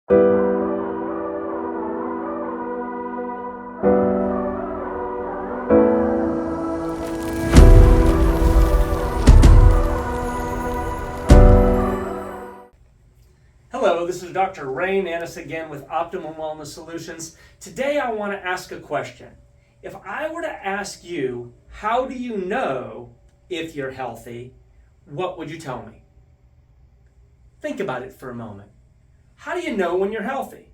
Hello, this is Dr. Ray Nannis again with Optimum Wellness Solutions. Today I want to ask a question. If I were to ask you, how do you know if you're healthy, what would you tell me? Think about it for a moment. How do you know when you're healthy?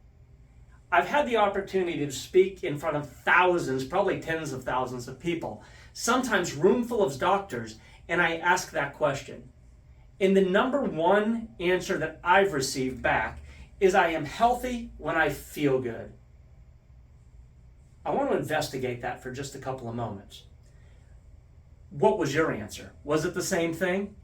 I've had the opportunity to speak in front of thousands, probably tens of thousands of people, sometimes room full of doctors, and I ask that question. And the number one answer that I've received back is I am healthy when I feel good. I want to investigate that for just a couple of moments. What was your answer? Was it the same thing?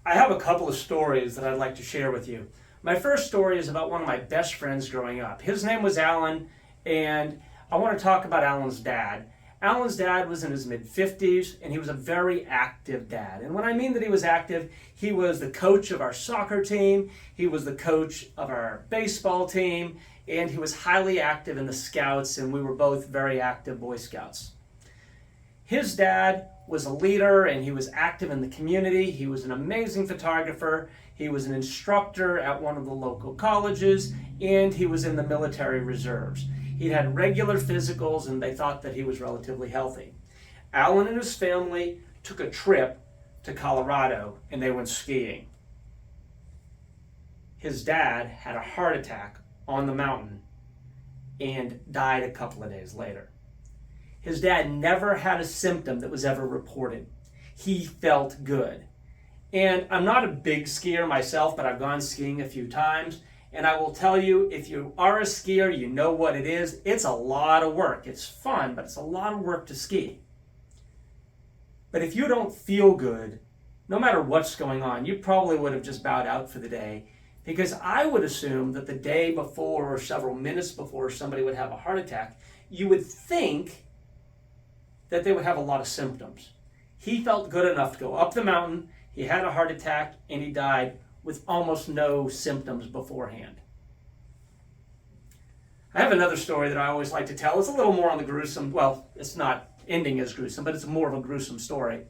I have a couple of stories that I'd like to share with you. My first story is about one of my best friends growing up. His name was Alan, and I want to talk about Alan's dad. Alan's dad was in his mid-50s, and he was a very active dad. And when I mean that he was active, he was the coach of our soccer team, he was the coach of our baseball team, and he was highly active in the Scouts, and we were both very active Boy Scouts. His dad was a leader, and he was active in the community. He was an amazing photographer. He was an instructor at one of the local colleges, and he was in the military reserves. He'd had regular physicals, and they thought that he was relatively healthy. Alan and his family took a trip to Colorado, and they went skiing. His dad had a heart attack on the mountain and died a couple of days later. His dad never had a symptom that was ever reported. He felt good. And I'm not a big skier myself, but I've gone skiing a few times. And I will tell you, if you are a skier, you know what it is. It's a lot of work. It's fun, but it's a lot of work to ski. But if you don't feel good, no matter what's going on, you probably would have just bowed out for the day, because I would assume that the day before or several minutes before somebody would have a heart attack, you would think that they would have a lot of symptoms. He felt good enough to go up the mountain, he had a heart attack, and he died with almost no symptoms beforehand. I have another story that I always like to tell. It's a little more on the gruesome, well, it's not ending as gruesome, but it's more of a gruesome story.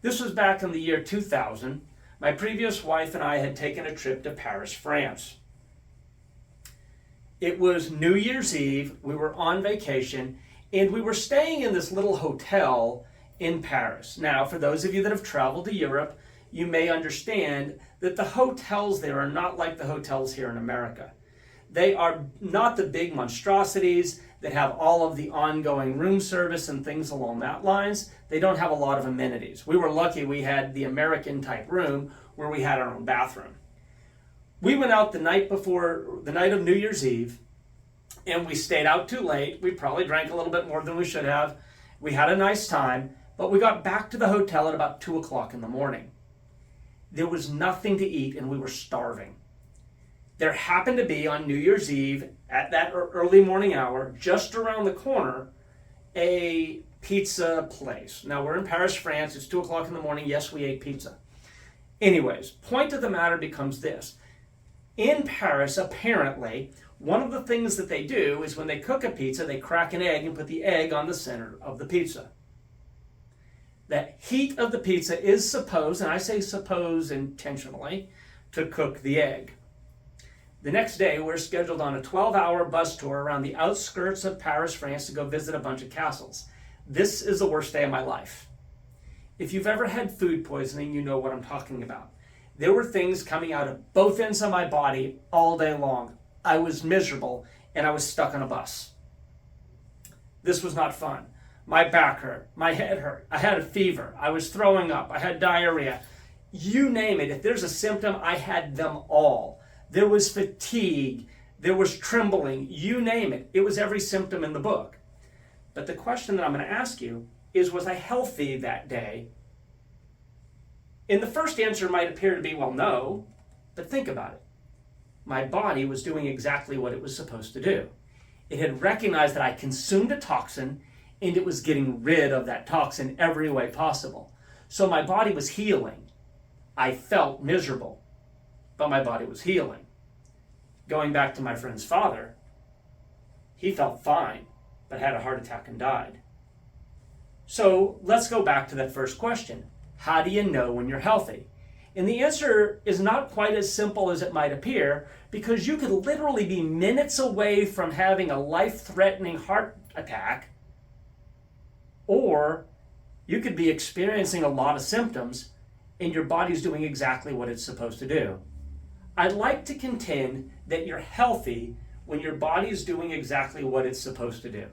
This was back in the year 2000. My previous wife and I had taken a trip to Paris, France. It was New Year's Eve. We were on vacation, and we were staying in this little hotel in Paris. Now, for those of you that have traveled to Europe, you may understand that the hotels there are not like the hotels here in America. They are not the big monstrosities that have all of the ongoing room service and things along that lines. They don't have a lot of amenities. We were lucky we had the American type room where we had our own bathroom. We went out the night of New Year's Eve, and we stayed out too late. We probably drank a little bit more than we should have. We had a nice time, but we got back to the hotel at about 2 o'clock in the morning. There was nothing to eat, and we were starving. There happened to be on New Year's Eve at that early morning hour, just around the corner, a pizza place. Now, we're in Paris, France. It's 2 o'clock in the morning. Yes, we ate pizza. Anyways, point of the matter becomes this. In Paris, apparently, one of the things that they do is when they cook a pizza, they crack an egg and put the egg on the center of the pizza. The heat of the pizza is supposed, and I say suppose intentionally, to cook the egg. The next day, we're scheduled on a 12-hour bus tour around the outskirts of Paris, France, to go visit a bunch of castles. This is the worst day of my life. If you've ever had food poisoning, you know what I'm talking about. There were things coming out of both ends of my body all day long. I was miserable, and I was stuck on a bus. This was not fun. My back hurt, my head hurt, I had a fever, I was throwing up, I had diarrhea. You name it, if there's a symptom, I had them all. There was fatigue, there was trembling, you name it. It was every symptom in the book. But the question that I'm going to ask you is, was I healthy that day? And the first answer might appear to be, well, no, but think about it. My body was doing exactly what it was supposed to do. It had recognized that I consumed a toxin, and it was getting rid of that toxin every way possible. So my body was healing. I felt miserable, but my body was healing. Going back to my friend's father, he felt fine, but had a heart attack and died. So let's go back to that first question. How do you know when you're healthy? And the answer is not quite as simple as it might appear, because you could literally be minutes away from having a life-threatening heart attack, or you could be experiencing a lot of symptoms and your body's doing exactly what it's supposed to do. I'd like to contend that you're healthy when your body is doing exactly what it's supposed to do.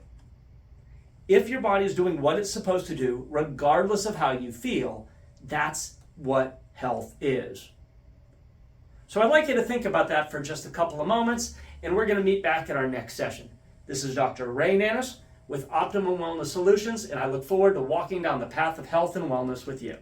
If your body is doing what it's supposed to do, regardless of how you feel, that's what health is. So I'd like you to think about that for just a couple of moments, and we're going to meet back in our next session. This is Dr. Ray Nannis with Optimum Wellness Solutions, and I look forward to walking down the path of health and wellness with you.